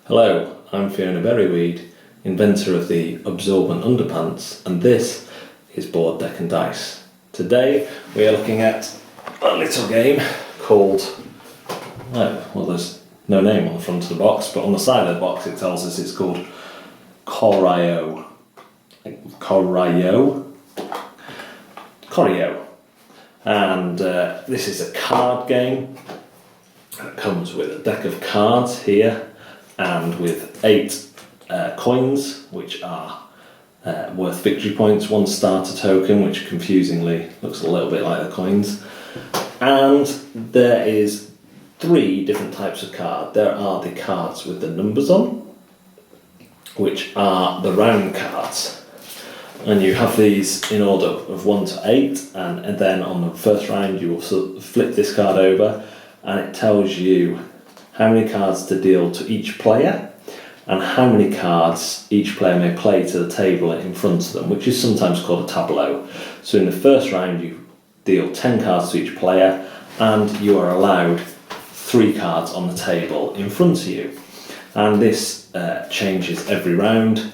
Hello, I'm Fiona Berryweed, inventor of the absorbent underpants, and this is Board Deck and Dice. Today we are looking at a little game called, there's no name on the front of the box, but on the side of the box it tells us it's called Koryo. And this is a card game. It comes with a deck of cards here and with 8 coins, which are worth victory points, 1 starter token, which confusingly looks a little bit like the coins. And there is 3 different types of card. There are the cards with the numbers on, which are the round cards. And you have these in order of 1 to 8, and then on the first round you will sort of flip this card over and it tells you how many cards to deal to each player and how many cards each player may play to the table in front of them, which is sometimes called a tableau. So in the first round you deal 10 cards to each player and you are allowed 3 cards on the table in front of you. And this changes every round.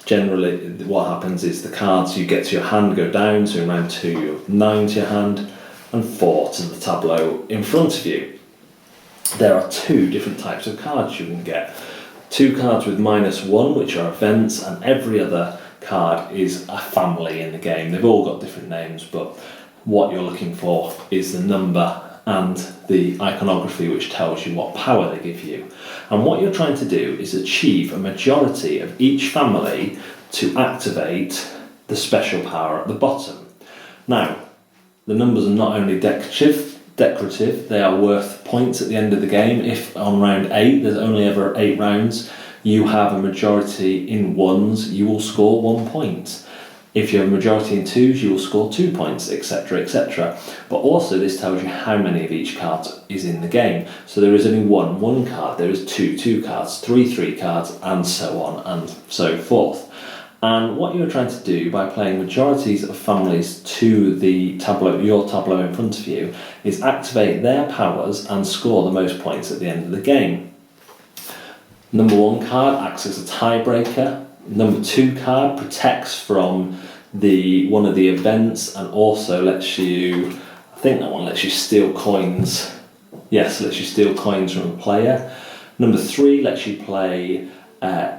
Generally what happens is the cards you get to your hand go down, so in round 2 you have 9 to your hand and 4 to the tableau in front of you. There are 2 different types of cards you can get. 2 cards with -1, which are events, and every other card is a family in the game. They've all got different names, but what you're looking for is the number and the iconography, which tells you what power they give you. And what you're trying to do is achieve a majority of each family to activate the special power at the bottom. Now, the numbers are not only decorative, they are worth points at the end of the game. If on round 8, there's only ever 8 rounds, you have a majority in 1s, you will score 1 point. If you have a majority in 2s, you will score 2 points, etc, etc. But also this tells you how many of each card is in the game. So there is only 1 card, there is 2 cards, 3 cards, and so on and so forth. And what you're trying to do by playing majorities of families to the tableau, your tableau in front of you, is activate their powers and score the most points at the end of the game. Number 1 card acts as a tiebreaker. Number 2 card protects from one of the events and also lets you, I think that one lets you steal coins. Yes, lets you steal coins from a player. Number 3 lets you play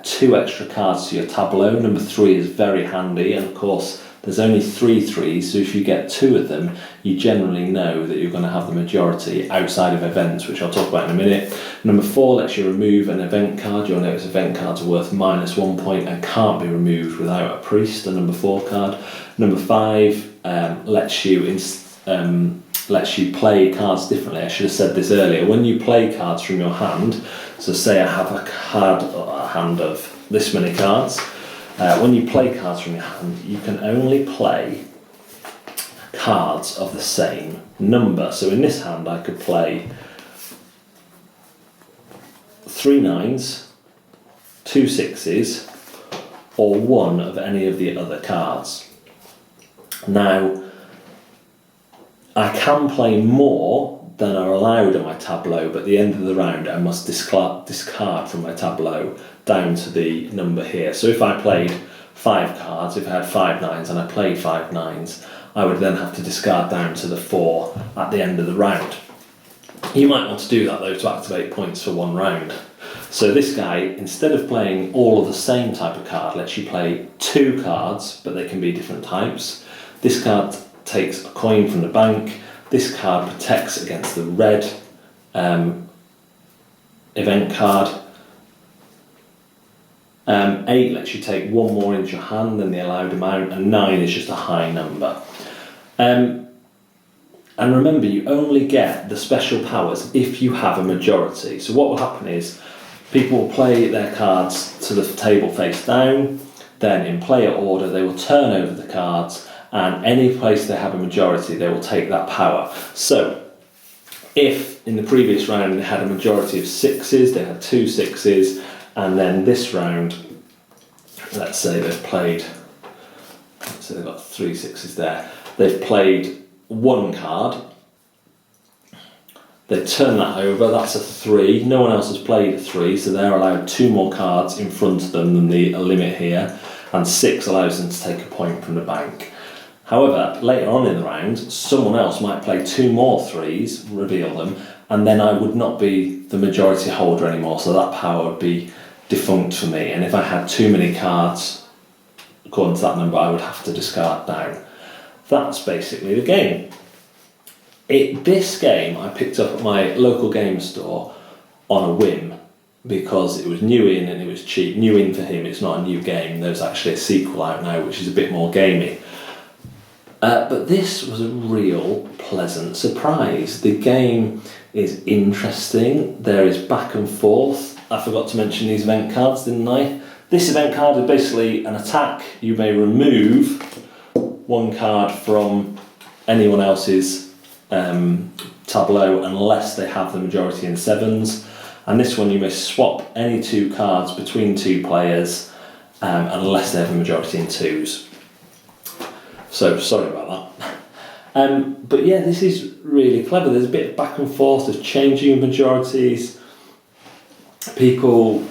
2 extra cards to your tableau. Number 3 is very handy, and of course there's only 3 threes, so if you get 2 of them, you generally know that you're going to have the majority outside of events, which I'll talk about in a minute. Number 4 lets you remove an event card. You'll notice event cards are worth -1 point and can't be removed without a priest, a number 4 card. Number 5 lets you play cards differently. I should have said this earlier. When you play cards from your hand, so say I have a hand of this many cards, when you play cards from your hand, you can only play cards of the same number. So in this hand I could play 3 9s, 2 6s, or 1 of any of the other cards. Now, I can play more than are allowed on my tableau, but at the end of the round I must discard from my tableau down to the number here. So if I played 5 cards, if I had 5 9s and I played 5 9s, I would then have to discard down to the 4 at the end of the round. You might want to do that though to activate points for 1 round. So this guy, instead of playing all of the same type of card, lets you play 2 cards, but they can be different types. This card takes a coin from the bank. This card protects against the red event card. 8 lets you take 1 more into your hand than the allowed amount, and 9 is just a high number. And remember, you only get the special powers if you have a majority. So what will happen is people will play their cards to the table face down, then in player order they will turn over the cards, and any place they have a majority they will take that power. So if in the previous round they had a majority of 6s, they had 2 6s, and then this round, let's say they've played, so they've got 3 6s there, they've played 1 card, They turn that over, that's a 3. No one else has played a 3, so they're allowed 2 more cards in front of them than the limit here, and 6 allows them to take a point from the bank. However, later on in the round, someone else might play 2 more 3s, reveal them, and then I would not be the majority holder anymore, so that power would be defunct for me. And if I had too many cards, according to that number, I would have to discard down. That's basically the game. This game I picked up at my local game store on a whim because it was new in and it was cheap. New in for him, it's not a new game. There's actually a sequel out now which is a bit more gamey. But this was a real pleasant surprise. The game is interesting. There is back and forth. I forgot to mention these event cards, didn't I? This event card is basically an attack. You may remove 1 card from anyone else's tableau unless they have the majority in 7s. And this one you may swap any 2 cards between 2 players unless they have a majority in 2s. So sorry about that. But yeah, this is really clever. There's a bit of back and forth, there's changing of majorities. People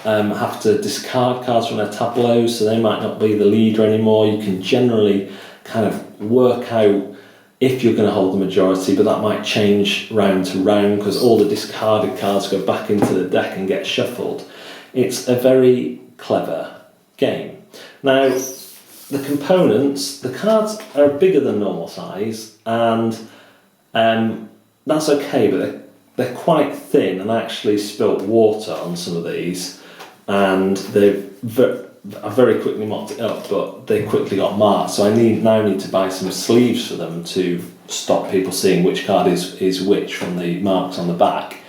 have to discard cards from their tableaus, so they might not be the leader anymore. You can generally kind of work out if you're going to hold the majority, but that might change round to round because all the discarded cards go back into the deck and get shuffled. It's a very clever game. Now, the components, the cards are bigger than normal size, and that's okay, but they're quite thin, and I actually spilt water on some of these, and I very quickly mopped it up, but they quickly got marked, so I now need to buy some sleeves for them to stop people seeing which card is which from the marks on the back.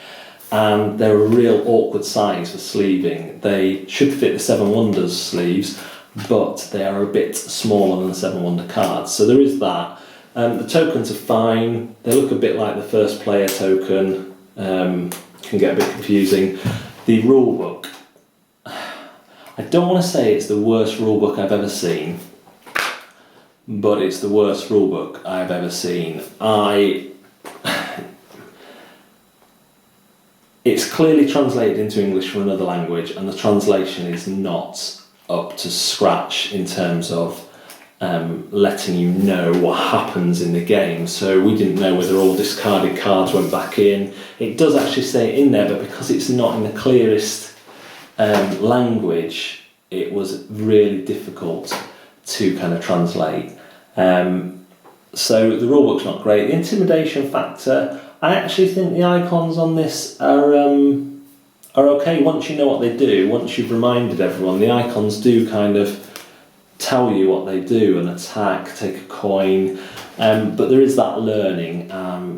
And they're a real awkward size for sleeving. They should fit the 7 Wonders sleeves, but they are a bit smaller than the 7 Wonder cards, so there is that. The tokens are fine. They look a bit like the first player token. Can get a bit confusing. The rule book, I don't want to say it's the worst rule book I've ever seen, but it's the worst rule book I've ever seen. It's clearly translated into English from another language, and the translation is not up to scratch in terms of letting you know what happens in the game. So we didn't know whether all discarded cards went back in. It does actually say it in there, but because it's not in the clearest language, it was really difficult to kind of translate. So the rulebook's not great. The intimidation factor, I actually think the icons on this are okay once you know what they do. Once you've reminded everyone, the icons do kind of tell you what they do: an attack, take a coin, but there is that learning.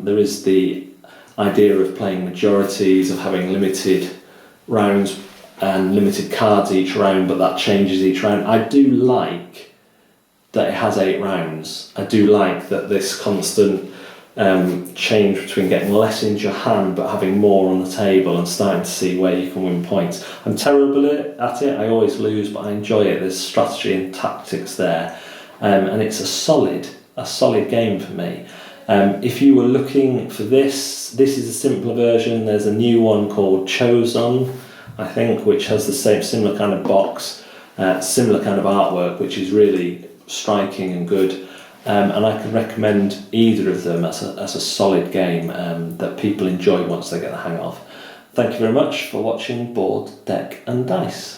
There is the idea of playing majorities, of having limited rounds and limited cards each round, but that changes each round. I do like that it has 8 rounds. I do like that this constant change between getting less into your hand but having more on the table and starting to see where you can win points. I'm terrible at it, I always lose, but I enjoy it. There's strategy and tactics there, and it's a solid game for me. If you were looking for this is a simpler version. There's a new one called Chosen, I think, which has the similar kind of box, similar kind of artwork, which is really striking and good. And I can recommend either of them as a solid game that people enjoy once they get the hang of. Thank you very much for watching Board, Deck and Dice.